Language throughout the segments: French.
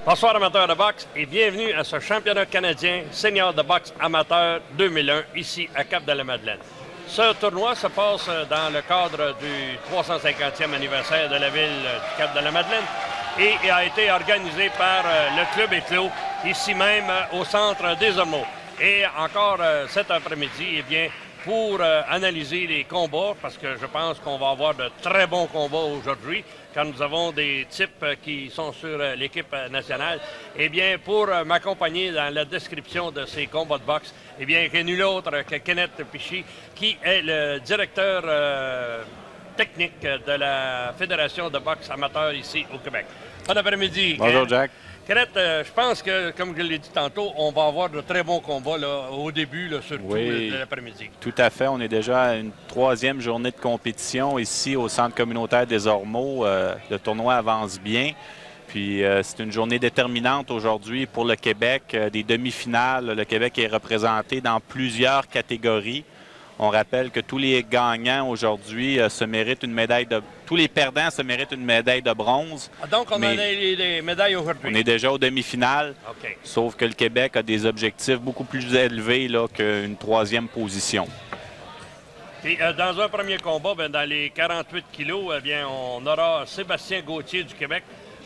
Bonsoir amateurs de boxe et bienvenue à ce championnat canadien senior de boxe amateur 2001 ici à Cap-de-la-Madeleine. Ce tournoi se passe dans le cadre du 350e anniversaire de la ville du Cap-de-la-Madeleine et a été organisé par le Club Éclos ici même au centre des Ormeaux. Et encore cet après-midi, eh bien, pour analyser les combats, parce que je pense qu'on va avoir de très bons combats aujourd'hui, car nous avons des types qui sont sur l'équipe nationale. Eh bien, pour m'accompagner dans la description de ces combats de boxe, eh bien, il n'y a nul autre que Kenneth Pichy, qui est le directeur technique de la Fédération de boxe amateur ici au Québec. Bon après-midi. Bonjour, Jack. Kenneth, je pense que, comme je l'ai dit tantôt, on va avoir de très bons combats là, au début, là, surtout de l'après-midi. Tout à fait. On est déjà à une troisième journée de compétition ici au Centre communautaire des Ormeaux. Le tournoi avance bien. Puis c'est une journée déterminante aujourd'hui pour le Québec. Des demi-finales, le Québec est représenté dans plusieurs catégories. On rappelle que tous les gagnants aujourd'hui se méritent une médaille de... Tous les perdants se méritent une médaille de bronze. Ah, donc, on a les médailles aujourd'hui. On est déjà aux demi-finales, sauf que le Québec a des objectifs beaucoup plus élevés qu'une troisième position. Et, dans un premier combat, bien, dans les 48 kilos, eh bien, on aura Sébastien Gauthier du Québec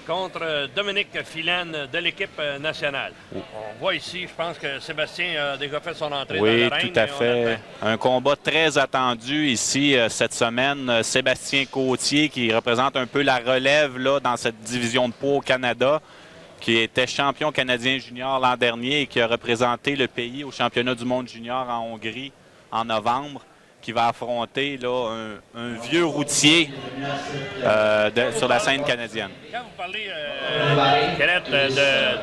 contre Dominique Filane de l'équipe nationale. On voit ici, je pense que Sébastien a déjà fait son entrée dans l'arène. Oui, tout à fait. Un combat très attendu ici cette semaine. Sébastien Gauthier, qui représente un peu la relève là, dans cette division de poids au Canada, qui était champion canadien junior l'an dernier et qui a représenté le pays au championnat du monde junior en Hongrie en novembre, qui va affronter là, un vieux routier sur la scène canadienne. Quand vous parlez, Kenneth,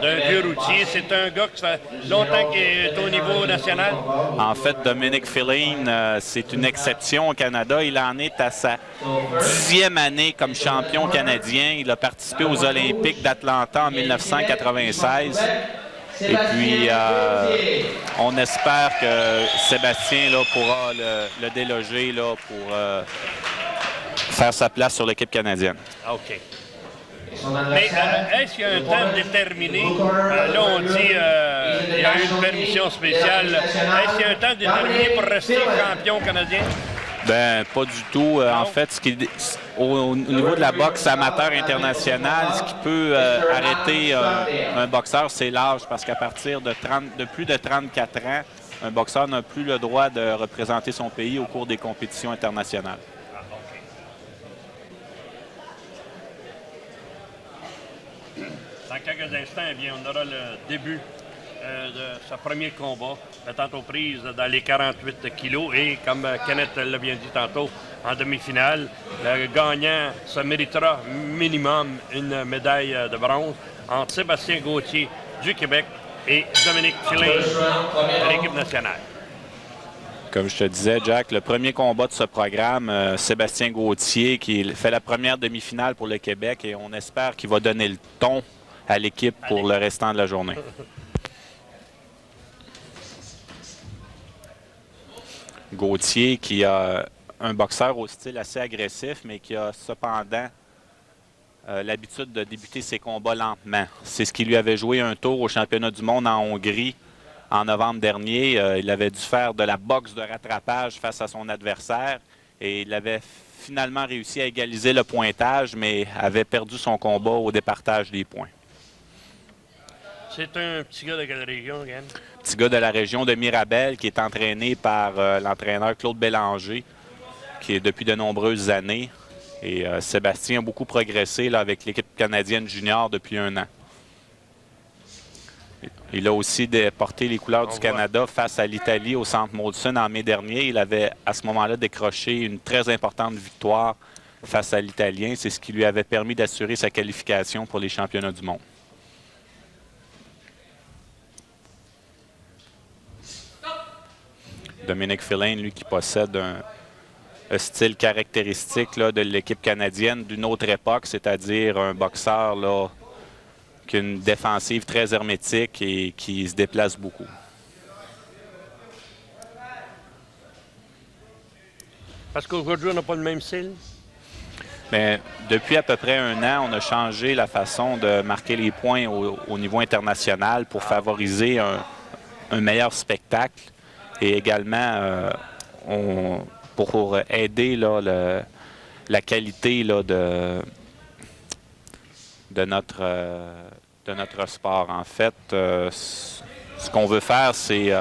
d'un vieux routier, c'est un gars qui fait longtemps qu'il est au niveau national? En fait, Dominique Filane, c'est une exception au Canada. Il en est à sa 10e année comme champion canadien. Il a participé aux Olympiques d'Atlanta en 1996. Et puis, on espère que Sébastien là, pourra le déloger là, pour faire sa place sur l'équipe canadienne. OK. Mais est-ce qu'il y a un temps déterminé? Là, on dit qu'il y a eu une permission spéciale. Est-ce qu'il y a un temps déterminé pour rester champion canadien? Ben pas du tout. En fait, au niveau de la boxe amateur internationale, ce qui peut arrêter un boxeur, c'est l'âge, parce qu'à partir de plus de 34 ans, un boxeur n'a plus le droit de représenter son pays au cours des compétitions internationales. Dans quelques instants, eh bien, on aura le début de ce premier combat, mettant aux prises dans les 48 kilos. Et comme Kenneth l'a bien dit tantôt, en demi-finale, le gagnant se méritera minimum une médaille de bronze entre Sébastien Gauthier du Québec et Dominique Filane de l'équipe nationale. Comme je te disais, Jack, le premier combat de ce programme, Sébastien Gauthier, qui fait la première demi-finale pour le Québec, et on espère qu'il va donner le ton à l'équipe pour le restant de la journée. Gauthier, qui a un boxeur au style assez agressif, mais qui a cependant l'habitude de débuter ses combats lentement. C'est ce qui lui avait joué un tour au championnat du monde en Hongrie en novembre dernier. Il avait dû faire de la boxe de rattrapage face à son adversaire et il avait finalement réussi à égaliser le pointage, mais avait perdu son combat au départage des points. C'est un petit gars de quelle région, Yann? Petit gars de la région de Mirabel, qui est entraîné par l'entraîneur Claude Bélanger, qui est depuis de nombreuses années. Et Sébastien a beaucoup progressé là, avec l'équipe canadienne junior depuis 1 an. Il a aussi porté les couleurs du Canada face à l'Italie au Centre Molson en mai dernier. Il avait à ce moment-là décroché une très importante victoire face à l'Italien. C'est ce qui lui avait permis d'assurer sa qualification pour les championnats du monde. Dominique Filane, lui, qui possède un style caractéristique là, de l'équipe canadienne d'une autre époque, c'est-à-dire un boxeur là, qui a une défensive très hermétique et qui se déplace beaucoup. Parce qu'aujourd'hui, on n'a pas le même style? Mais depuis à peu près un an, on a changé la façon de marquer les points au niveau international pour favoriser un meilleur spectacle et également pour aider là, la qualité là, de notre sport. En fait, ce qu'on veut faire, c'est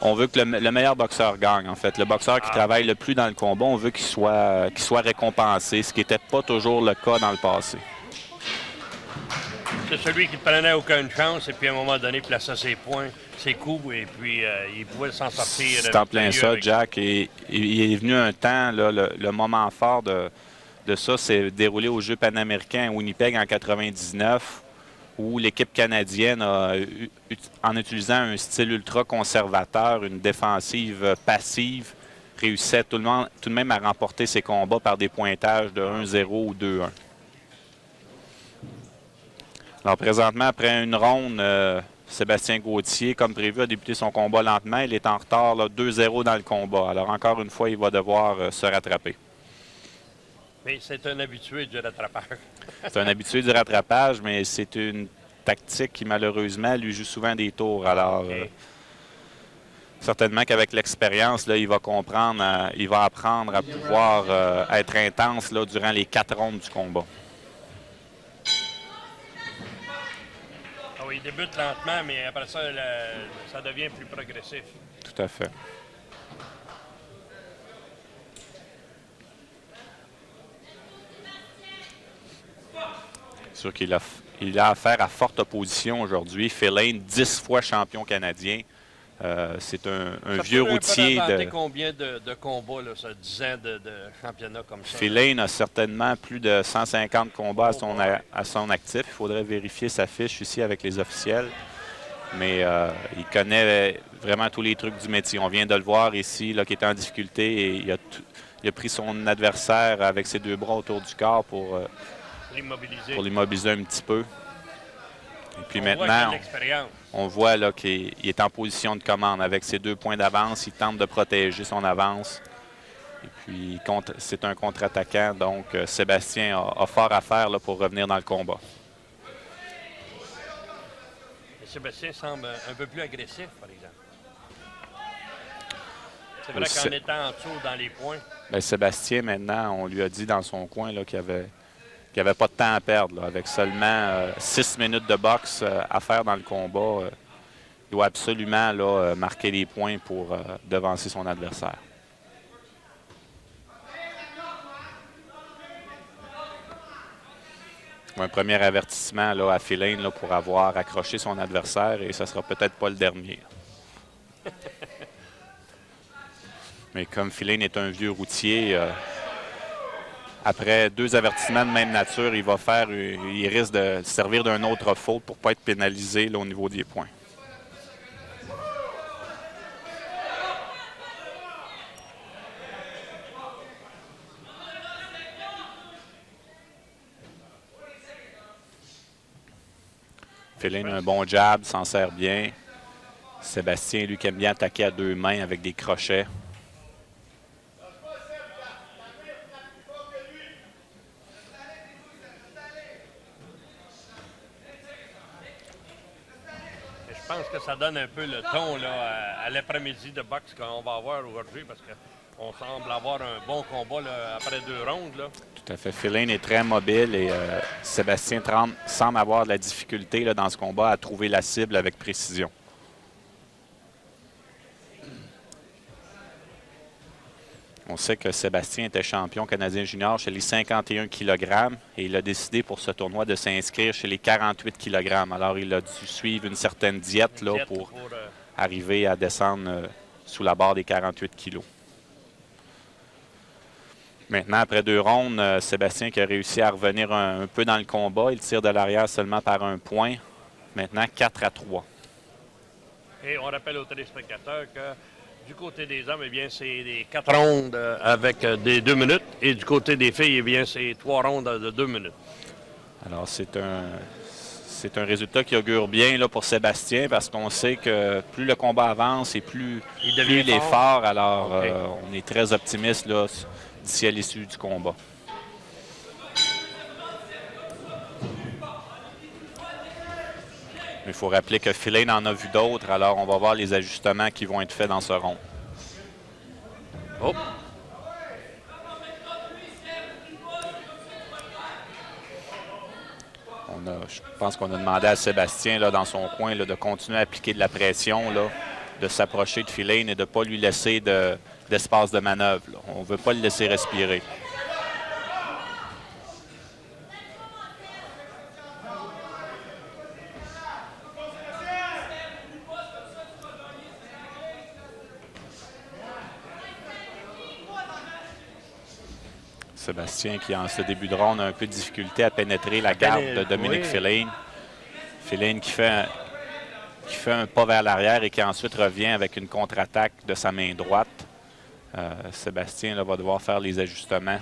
on veut que le meilleur boxeur gagne, en fait. Le boxeur qui travaille le plus dans le combat, on veut qu'il soit récompensé, ce qui n'était pas toujours le cas dans le passé. C'est celui qui ne prenait aucune chance et puis à un moment donné, plaçait ses points, ses coups et puis il pouvait s'en sortir. C'est en plein ça, Jack. Et il est venu un temps, là, le moment fort de ça, c'est déroulé aux Jeux panaméricains à Winnipeg en 99, où l'équipe canadienne, en utilisant un style ultra-conservateur, une défensive passive, réussissait tout de même à remporter ses combats par des pointages de 1-0 ou 2-1. Alors présentement, après une ronde, Sébastien Gauthier, comme prévu, a débuté son combat lentement. Il est en retard 2-0 dans le combat. Alors encore une fois, il va devoir se rattraper. Mais c'est un habitué du rattrapage. C'est un habitué du rattrapage, mais c'est une tactique qui, malheureusement, lui joue souvent des tours. Alors, certainement qu'avec l'expérience, il va comprendre, il va apprendre à pouvoir être intense là, durant les 4 rondes du combat. Ah oui, il débute lentement, mais après ça, ça devient plus progressif. Tout à fait. C'est sûr qu'il a affaire à forte opposition aujourd'hui. Phil Lane, 10 fois champion canadien. C'est un vieux routier. Ça peut combien de combats, là, ça, 10 ans de championnat comme ça? Phil Lane a certainement plus de 150 combats à son actif. Il faudrait vérifier sa fiche ici avec les officiels. Mais il connaît vraiment tous les trucs du métier. On vient de le voir ici, là, qui est en difficulté. Et il a pris son adversaire avec ses 2 bras autour du corps pour l'immobiliser un petit peu. Et puis maintenant, on voit qu'il est en position de commande. Avec ses 2 points d'avance, il tente de protéger son avance. Et puis, c'est un contre-attaquant. Donc, Sébastien a fort à faire là, pour revenir dans le combat. Et Sébastien semble un peu plus agressif, par exemple. C'est vrai qu'en étant en dessous dans les points... Bien, Sébastien, maintenant, on lui a dit dans son coin qu'il n'y avait pas de temps à perdre. Là. Avec seulement 6 minutes de boxe à faire dans le combat, il doit absolument là, marquer les points pour devancer son adversaire. Un premier avertissement là, à Phil Lane là, pour avoir accroché son adversaire et ce ne sera peut-être pas le dernier. Mais comme Phil Lane est un vieux routier... Après 2 avertissements de même nature, il risque de servir d'un autre faute pour ne pas être pénalisé là, au niveau des points. Phil Lane a un bon jab, s'en sert bien. Sébastien, lui, qui aime bien attaquer à 2 mains avec des crochets. Je pense que ça donne un peu le ton là, à l'après-midi de boxe qu'on va avoir aujourd'hui parce qu'on semble avoir un bon combat là, après 2 rondes. Là. Tout à fait. Phil Lane est très mobile et Sébastien semble avoir de la difficulté là, dans ce combat à trouver la cible avec précision. On sait que Sébastien était champion canadien junior chez les 51 kg et il a décidé pour ce tournoi de s'inscrire chez les 48 kg. Alors, il a dû suivre une certaine diète là, pour arriver à descendre sous la barre des 48 kg. Maintenant, après 2 rondes, Sébastien qui a réussi à revenir un peu dans le combat. Il tire de l'arrière seulement par 1 point. Maintenant, 4-3. Et on rappelle aux téléspectateurs que du côté des hommes, eh bien, c'est des 4 rondes avec des 2 minutes. Et du côté des filles, eh bien, c'est 3 rondes de 2 minutes. Alors, c'est un résultat qui augure bien là, pour Sébastien parce qu'on sait que plus le combat avance et plus il est fort. Alors, on est très optimiste là, d'ici à l'issue du combat. Il faut rappeler que Filane en a vu d'autres, alors on va voir les ajustements qui vont être faits dans ce rond. Oh. Je pense qu'on a demandé à Sébastien, là, dans son coin, là, de continuer à appliquer de la pression, là, de s'approcher de Filane et de ne pas lui laisser d'espace de manœuvre. Là. On ne veut pas le laisser respirer. Sébastien qui, en ce début de ronde, a un peu de difficulté à pénétrer la garde de Dominique Filane. Filane qui fait un pas vers l'arrière et qui ensuite revient avec une contre-attaque de sa main droite. Sébastien là, va devoir faire les ajustements.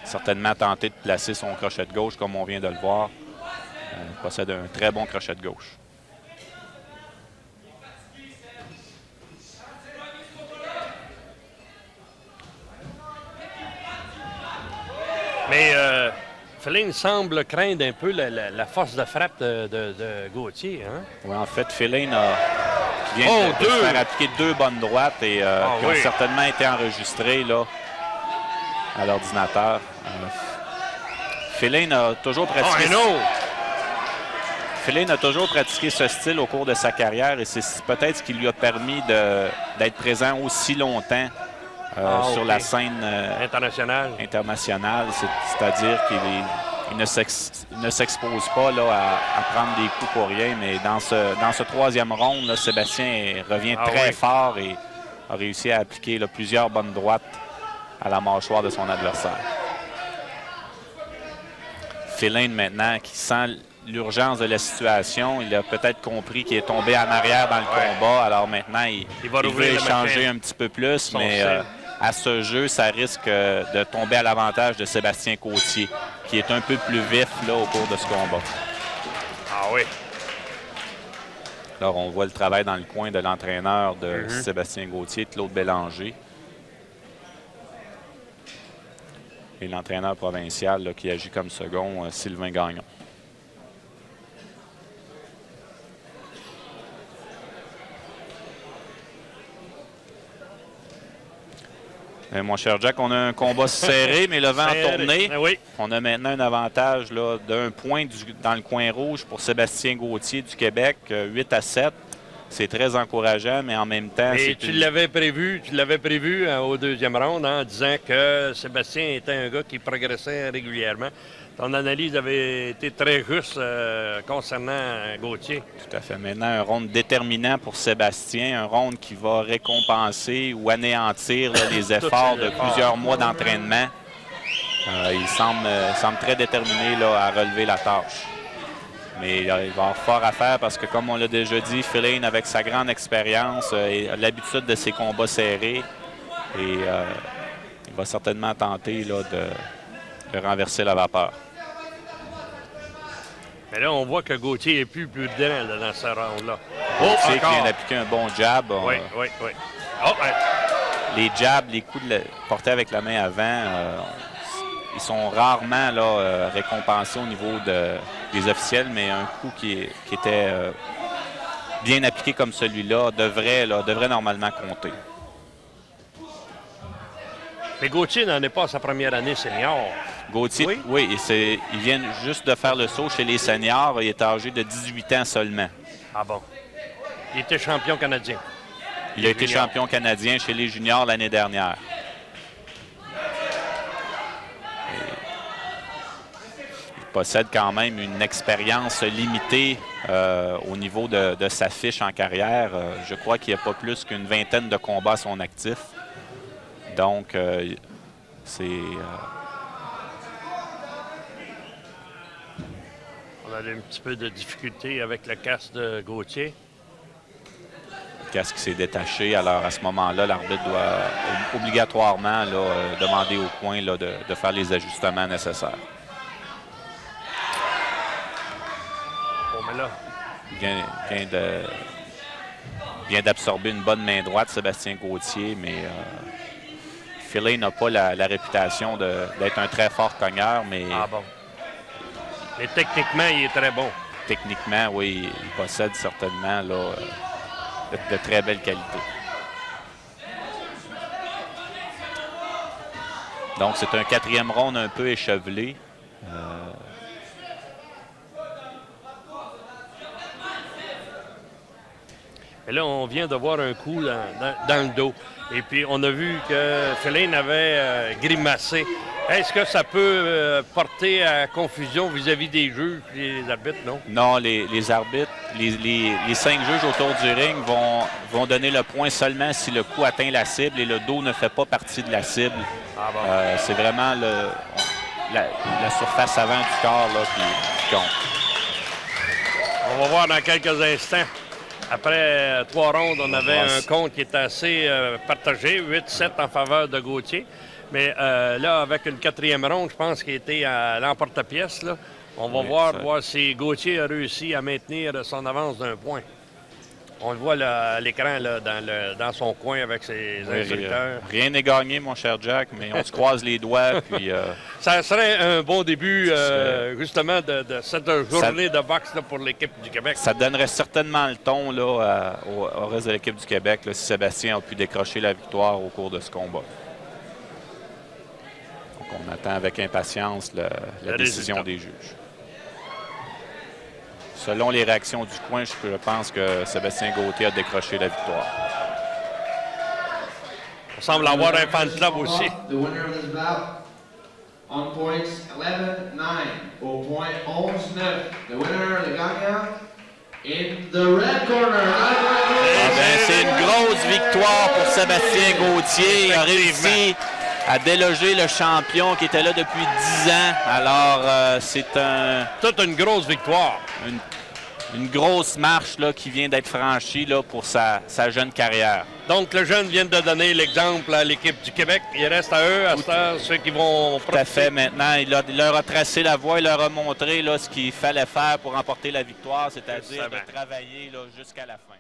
Certainement tenter de placer son crochet de gauche comme on vient de le voir. Il possède un très bon crochet de gauche. Mais Filane semble craindre un peu la force de frappe de Gauthier. Hein? Oui, en fait, Filane vient de faire appliquer 2 bonnes droites et qui ont certainement été enregistrées là, à l'ordinateur. Filane a toujours pratiqué. Filane a toujours pratiqué ce style au cours de sa carrière et c'est peut-être ce qui lui a permis d'être présent aussi longtemps sur la scène internationale. C'est-à-dire qu'il ne s'expose pas là, à prendre des coups pour rien, mais dans ce troisième round, là, Sébastien revient très fort et a réussi à appliquer là, plusieurs bonnes droites à la mâchoire de son adversaire. Filane maintenant qui sent l'urgence de la situation. Il a peut-être compris qu'il est tombé en arrière dans le combat. Alors maintenant, il veut échanger un petit peu plus, mais à ce jeu, ça risque de tomber à l'avantage de Sébastien Gauthier, qui est un peu plus vif là, au cours de ce combat. Ah oui. Alors, on voit le travail dans le coin de l'entraîneur de Sébastien Gauthier, Claude Bélanger. Et l'entraîneur provincial là, qui agit comme second, Sylvain Gagnon. Mon cher Jack, on a un combat serré, mais le vent a tourné. Oui. On a maintenant un avantage d'un point dans le coin rouge pour Sébastien Gauthier du Québec, 8-7. C'est très encourageant, mais en même temps... Et tu l'avais prévu au deuxième round en disant que Sébastien était un gars qui progressait régulièrement. Ton analyse avait été très juste concernant Gauthier. Tout à fait. Maintenant, un round déterminant pour Sébastien, un round qui va récompenser ou anéantir là, les efforts de plusieurs mois d'entraînement. Il semble très déterminé là, à relever la tâche. Mais il va avoir fort à faire parce que, comme on l'a déjà dit, Filane, avec sa grande expérience, a l'habitude de ses combats serrés. Et il va certainement tenter là, de renverser la vapeur. Mais là, on voit que Gauthier est plus prudent là, dans ce round-là. Gauthier qui vient d'appliquer un bon jab. Oui. Les jabs, les coups portés avec la main avant, ils sont rarement là, récompensés au niveau des officiels, mais un coup qui était bien appliqué comme celui-là devrait normalement compter. Mais Gauthier n'en est pas à sa première année senior. Gauthier, oui, il vient juste de faire le saut chez les seniors. Il est âgé de 18 ans seulement. Ah bon? Il était champion canadien. Il a été champion canadien chez les juniors l'année dernière. Il possède quand même une expérience limitée au niveau de sa fiche en carrière. Je crois qu'il n'y a pas plus qu'une vingtaine de combats à son actif. Donc, c'est... On a un petit peu de difficulté avec le casque de Gauthier. Le casque s'est détaché. Alors, à ce moment-là, l'arbitre doit obligatoirement là, demander au coin là, de faire les ajustements nécessaires. Bon, mais là... Il vient d'absorber une bonne main droite, Sébastien Gauthier, mais Filane n'a pas la réputation d'être un très fort cogneur, mais... Ah bon. Mais techniquement, il est très bon. techniquement, oui, il possède certainement là, de très belles qualités. Donc, c'est un 4e round un peu échevelé. Et là, on vient de voir un coup dans le dos. Et puis, on a vu que Fellaini avait grimacé. Est-ce que ça peut porter à confusion vis-à-vis des juges et des arbitres, non? Non, les arbitres, les 5 juges autour du ring vont donner le point seulement si le coup atteint la cible et le dos ne fait pas partie de la cible. Ah bon. C'est vraiment la surface avant du corps là, qui compte. On va voir dans quelques instants. Après 3 rondes, on avait un compte qui était assez partagé, 8-7 en faveur de Gauthier. Mais là, avec une 4e ronde, je pense qu'il était à l'emporte-pièce. On va voir si Gauthier a réussi à maintenir son avance d'1 point. On le voit là, à l'écran dans son coin avec ses instructeurs. Rien n'est gagné, mon cher Jack, mais on se croise les doigts. Puis, ça serait un bon début, justement, de cette journée de boxe là, pour l'équipe du Québec. Ça donnerait certainement le ton là, au reste de l'équipe du Québec là, si Sébastien a pu décrocher la victoire au cours de ce combat. Donc, on attend avec impatience la décision des juges. Selon les réactions du coin, je pense que Sébastien Gauthier a décroché la victoire. On semble avoir un fan club aussi. On points 11-9, au point 11-9. The winner, le gagnant, in the red corner. C'est une grosse victoire pour Sébastien Gauthier. Il a réussi à déloger le champion qui était là depuis 10 ans. Alors, c'est toute une grosse victoire. Une grosse marche là, qui vient d'être franchie là, pour sa jeune carrière. Donc, le jeune vient de donner l'exemple à l'équipe du Québec. Il reste à eux, ceux qui vont... Tout à fait. Maintenant, il leur a tracé la voie, il leur a montré là, ce qu'il fallait faire pour remporter la victoire, c'est-à-dire de travailler là, jusqu'à la fin.